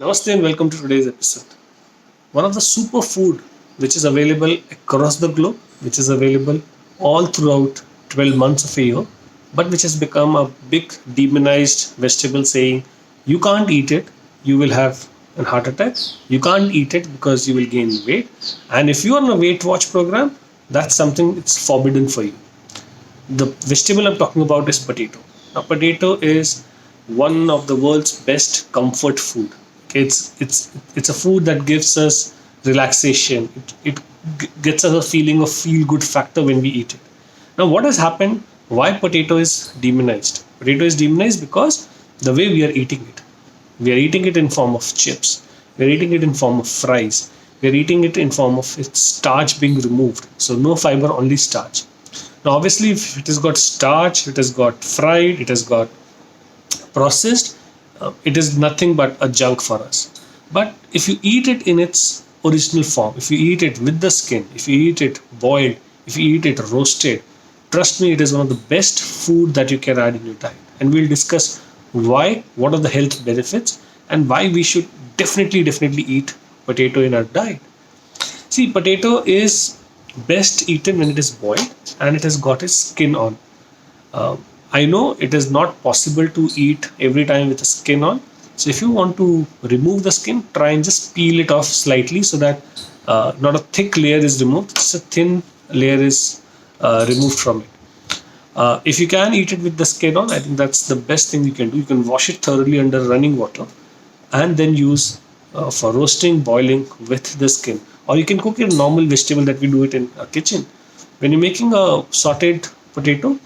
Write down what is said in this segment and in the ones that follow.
Namaste and welcome to today's episode. One of the superfood which is available across the globe, which is available all throughout 12 months of a year, but which has become a big demonized vegetable saying you can't eat it, you will have a heart attack. You can't eat it because you will gain weight. And if you are on a weight watch program, that's something it's forbidden for you. The vegetable I'm talking about is potato. Now, potato is one of the world's best comfort food. Okay, it's a food that gives us relaxation. It gets us a feeling of feel good factor when we eat it. Now, what has happened? Why potato is demonized? Potato is demonized because the way we are eating it. We are eating it in form of chips. We are eating it in form of fries. We are eating it in form of its starch being removed. So no fiber, only starch. Now, obviously, if it has got starch, it has got fried, it has got processed, it is nothing but a junk for us. But if you eat it in its original form, if you eat it with the skin, if you eat it boiled, if you eat it roasted, trust me, it is one of the best food that you can add in your diet. And we'll discuss why, what are the health benefits, and why we should definitely eat potato in our diet. See, potato is best eaten when it is boiled and it has got its skin on. I know it is not possible to eat every time with the skin on. So if you want to remove the skin, try and just peel it off slightly so that not a thick layer is removed, just a thin layer is removed from it. If you can eat it with the skin on, I think that's the best thing you can do. You can wash it thoroughly under running water and then use for roasting, boiling with the skin. Or you can cook a normal vegetable that we do it in a kitchen. When you're making a sauteed potato,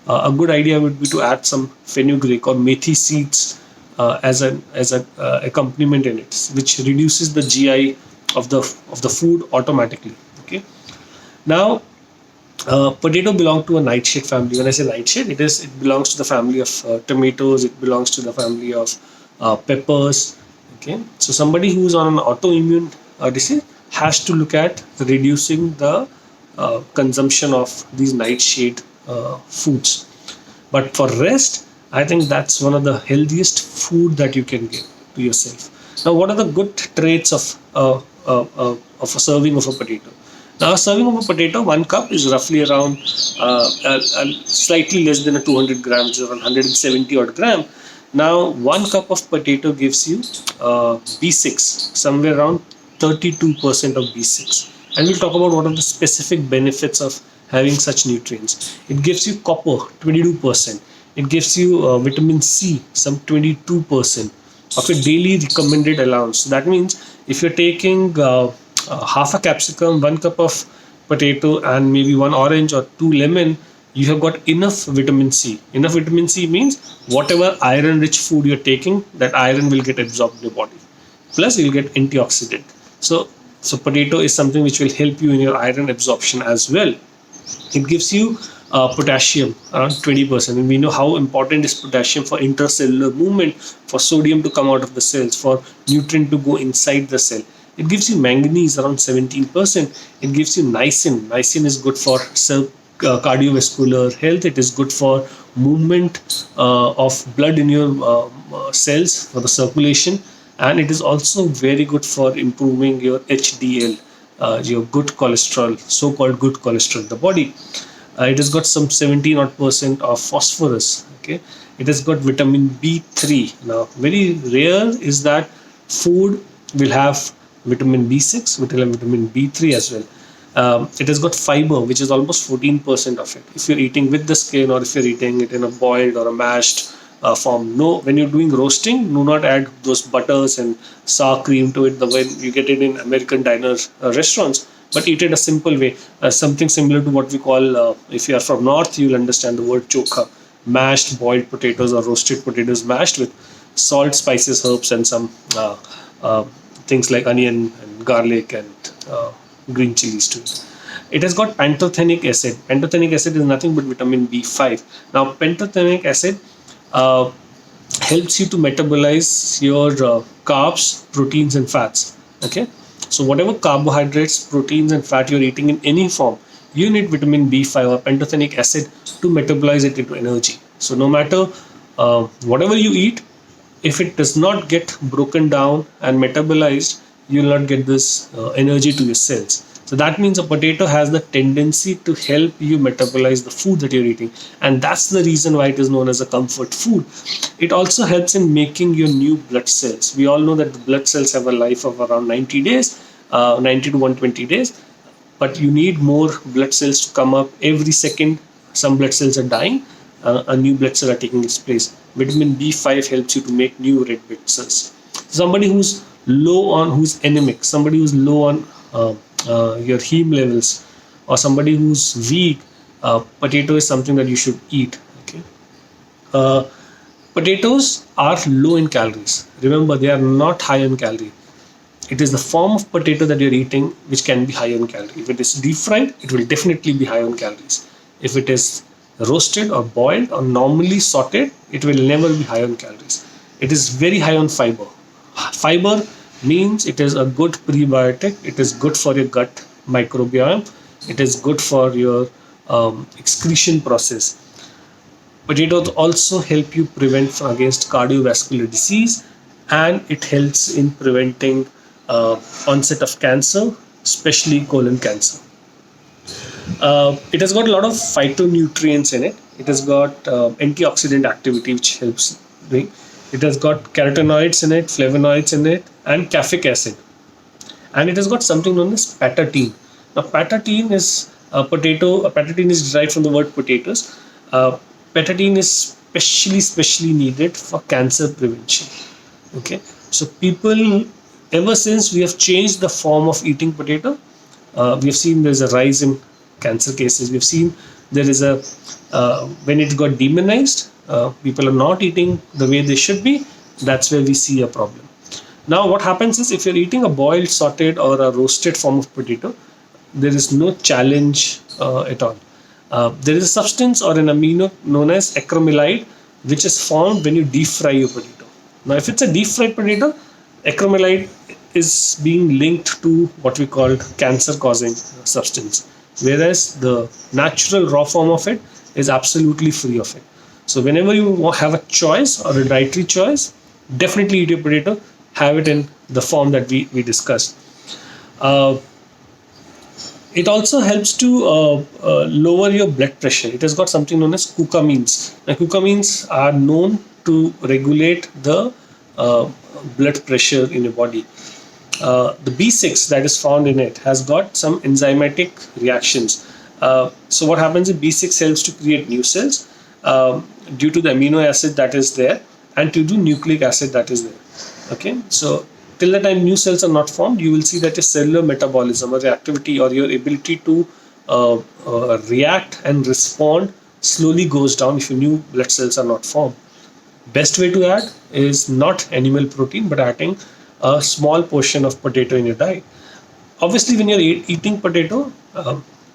a good idea would be to add some fenugreek or methi seeds as an accompaniment in it, which reduces the GI of the food automatically. Okay. Now, potato belong to a nightshade family. When I say nightshade, it belongs to the family of tomatoes. It belongs to the family of peppers. Okay, so somebody who is on an autoimmune disease has to look at reducing the consumption of these nightshade foods. But for rest, I think that's one of the healthiest food that you can give to yourself. Now, what are the good traits of a serving of a potato? Now, a serving of a potato, 1 cup is roughly around slightly less than a 200 grams, or 170 odd gram. Now, 1 cup of potato gives you B6, somewhere around 32% of B6. And we'll talk about what are the specific benefits of having such nutrients. It gives you copper, 22%. It gives you vitamin C, some 22% of your daily recommended allowance. So that means if you're taking half a capsicum, 1 cup of potato, and maybe one orange or two lemon, you have got enough vitamin C. Enough vitamin C means whatever iron rich food you're taking, that iron will get absorbed in your body. Plus, you'll get antioxidant. So potato is something which will help you in your iron absorption as well. It gives you potassium around 20%, and we know how important is potassium for intercellular movement, for sodium to come out of the cells, for nutrient to go inside the cell. It gives you manganese around 17%. It gives you niacin. Niacin is good for cardiovascular health. It is good for movement of blood in your cells, for the circulation, and it is also very good for improving your HDL, your good cholesterol, so-called good cholesterol in the body. It has got some 17 odd percent of phosphorus. Okay, it has got vitamin B3. Now, very rare is that food will have vitamin B6, will have vitamin B3 as well. It has got fiber, which is almost 14% of it. If you're eating with the skin, or if you're eating it in a boiled or a mashed form. No, when you're doing roasting, do not add those butters and sour cream to it the way you get it in American diner restaurants, but eat it a simple way, something similar to what we call, if you are from north, you'll understand the word chokha, mashed boiled potatoes or roasted potatoes mashed with salt, spices, herbs, and some uh, things like onion and garlic and green chilies to it. It has got pantothenic acid. Pantothenic acid is nothing but vitamin B5. Now, pantothenic acid uh, helps you to metabolize your carbs, proteins, and fats. Okay, so whatever carbohydrates, proteins, and fat you're eating in any form, you need vitamin B5 or pantothenic acid to metabolize it into energy. So no matter whatever you eat, if it does not get broken down and metabolized, you will not get this energy to your cells. So that means a potato has the tendency to help you metabolize the food that you're eating, and that's the reason why it is known as a comfort food. It also helps in making your new blood cells. We all know that the blood cells have a life of around 90 days, 90 to 120 days, but you need more blood cells to come up every second. Some blood cells are dying, a new blood cell are taking its place. Vitamin B5 helps you to make new red blood cells. Somebody who's anemic, somebody who's low on your heme levels, or somebody who's weak, potato is something that you should eat. Okay. Uh, Potatoes are low in calories. Remember, they are not high in calorie. It is the form of potato that you're eating which can be high on calorie. If it is deep fried, it will definitely be high on calories. If it is roasted or boiled or normally sauteed, it will never be high on calories. It is very high on fiber. Fiber means it is a good prebiotic. It is good for your gut microbiome. It is good for your excretion process. Potatoes also help you prevent against cardiovascular disease, and it helps in preventing onset of cancer, especially colon cancer. It has got a lot of phytonutrients in it. It has got antioxidant activity which helps doing. It has got carotenoids in it, flavonoids in it, and caffeic acid. And it has got something known as patatine. Now, patatine is a potato. Patatine is derived from the word potatoes. Uh, Patatine is specially needed for cancer prevention. Okay, so people, ever since we have changed the form of eating potato, we have seen there's a rise in cancer cases. We've seen there is a when it got demonized, people are not eating the way they should be. That's where we see a problem. Now, what happens is if you're eating a boiled, sauteed, or a roasted form of potato, there is no challenge at all. There is a substance or an amino known as acromolide, which is formed when you deep fry your potato. Now, if it's a deep fried potato, acromolide is being linked to what we call cancer causing substance, whereas the natural raw form of it is absolutely free of it. So, whenever you have a choice or a dietary choice, definitely eat your potato, have it in the form that we discussed. Uh, it also helps to lower your blood pressure. It has got something known as curcumins. Now, curcumins are known to regulate the blood pressure in your body. The B6 that is found in it has got some enzymatic reactions. So what happens is B6 helps to create new cells due to the amino acid that is there and to do nucleic acid that is there. Okay, so till the time new cells are not formed, you will see that your cellular metabolism or reactivity or your ability to react and respond slowly goes down if your new blood cells are not formed. Best way to add is not animal protein, but adding a small portion of potato in your diet. Obviously, when you're eating potato,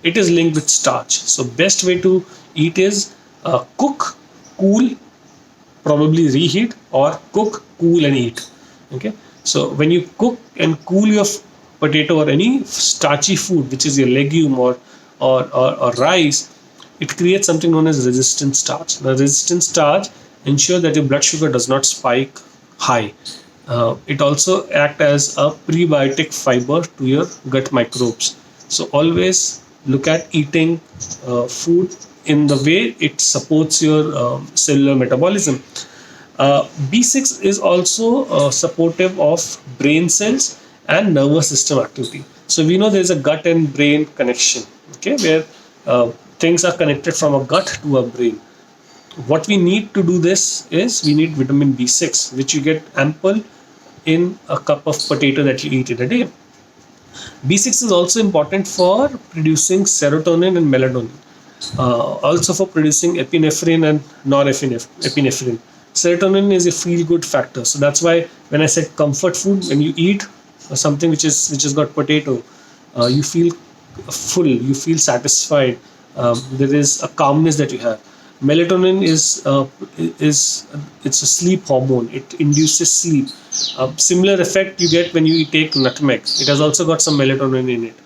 it is linked with starch. So best way to eat is cook, cool, probably reheat, or cook, cool, and eat. Okay. So when you cook and cool your potato or any starchy food, which is your legume or rice, it creates something known as resistant starch. The resistant starch ensure that your blood sugar does not spike high. It also act as a prebiotic fiber to your gut microbes. So always look at eating food in the way it supports your cellular metabolism. B6 is also supportive of brain cells and nervous system activity. So we know there is a gut and brain connection, okay, where things are connected from a gut to a brain. What we need to do this is we need vitamin B6, which you get ample in a cup of potato that you eat in a day. B6 is also important for producing serotonin and melatonin, also for producing epinephrine and norepinephrine. Serotonin is a feel good factor, so that's why when I said comfort food, when you eat something which has got potato, you feel full, you feel satisfied. There is a calmness that you have. Melatonin is it's a sleep hormone. It induces sleep. Similar effect you get when you take nutmeg. It has also got some melatonin in it.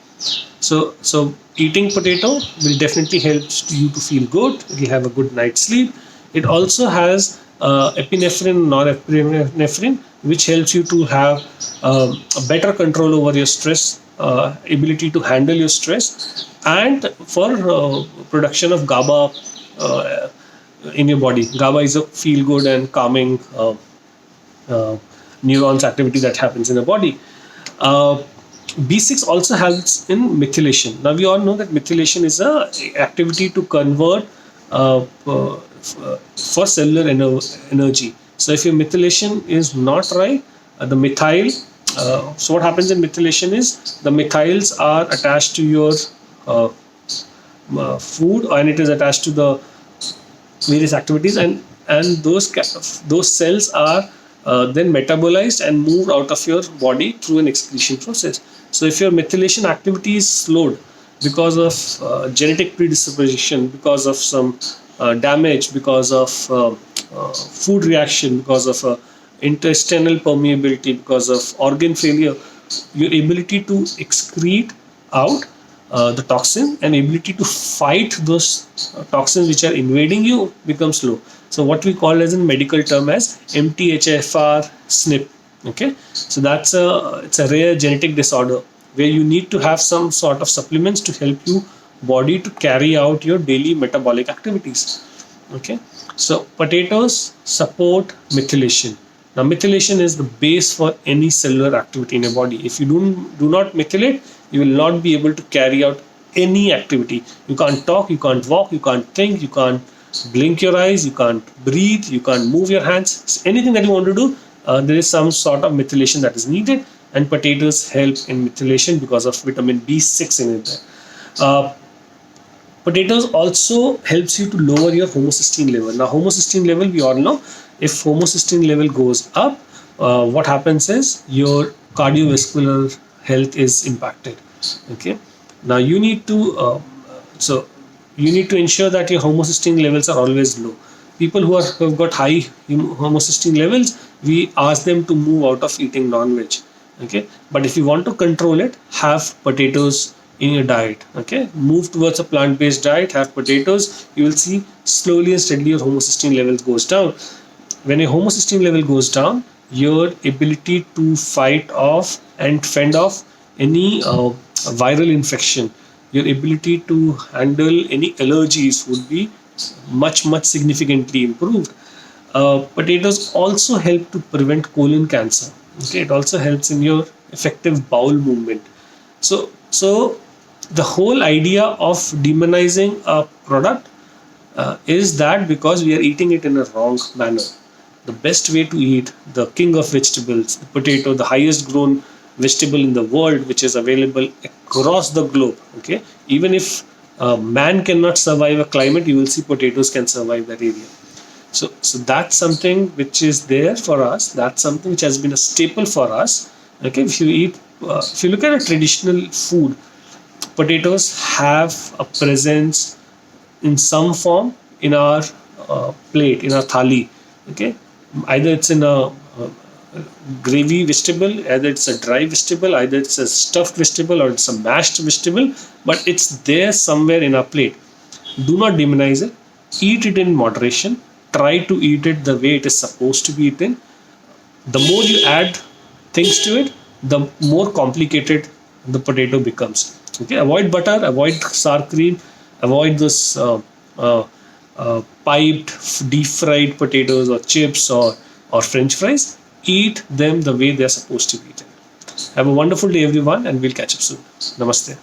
So eating potato will definitely help you to feel good. You'll have a good night's sleep. It also has epinephrine, norepinephrine, which helps you to have a better control over your stress, ability to handle your stress, and for production of GABA in your body. GABA is a feel good and calming uh, neurons activity that happens in the body. Uh, B6 also helps in methylation. Now we all know that methylation is a activity to convert for cellular energy. So if your methylation is not right, the methyl. So what happens in methylation is the methyls are attached to your uh, food, and it is attached to the various activities, and those cells are then metabolized and moved out of your body through an excretion process. So if your methylation activity is slowed because of genetic predisposition, because of some damage, because of food reaction, because of intestinal permeability, because of organ failure, your ability to excrete out the toxin and ability to fight those toxins which are invading you becomes low. So what we call as in medical term as MTHFR SNP. Okay, so it's a rare genetic disorder where you need to have some sort of supplements to help you body to carry out your daily metabolic activities. Okay, so potatoes support methylation. Now methylation is the base for any cellular activity in your body. If you do not methylate, you will not be able to carry out any activity. You can't talk, you can't walk, you can't think, you can't blink your eyes, you can't breathe, you can't move your hands. Anything that you want to do, there is some sort of methylation that is needed, and potatoes help in methylation because of vitamin B6 in it. Uh, Potatoes also helps you to lower your homocysteine level. Now homocysteine level, we all know, if homocysteine level goes up, what happens is your cardiovascular health is impacted. Okay, now so you need to ensure that your homocysteine levels are always low. People who have got high homocysteine levels, we ask them to move out of eating non-veg. Okay, but if you want to control it, have potatoes in your diet. Okay, move towards a plant-based diet, have potatoes. You will see slowly and steadily your homocysteine levels goes down. When your homocysteine level goes down, your ability to fight off and fend off any viral infection, your ability to handle any allergies would be much significantly improved. Potatoes also help to prevent colon cancer. Okay, it also helps in your effective bowel movement. So the whole idea of demonizing a product is that because we are eating it in a wrong manner. The best way to eat the king of vegetables, the potato, the highest grown vegetable in the world, which is available across the globe. Okay, even if man cannot survive a climate, you will see potatoes can survive that area. So that's something which is there for us. That's something which has been a staple for us. Okay, if you look at a traditional food, potatoes have a presence in some form in our plate, in our thali. Okay, either it's in a gravy vegetable, either it's a dry vegetable, either it's a stuffed vegetable, or it's a mashed vegetable, but it's there somewhere in our plate. Do not demonize it. Eat it in moderation. Try to eat it the way it is supposed to be eaten. The more you add things to it, the more complicated the potato becomes. Okay, avoid butter, avoid sour cream, avoid this piped, deep fried potatoes or chips or French fries. Eat them the way they are supposed to be eaten. Have a wonderful day, everyone, and we'll catch up soon. Namaste.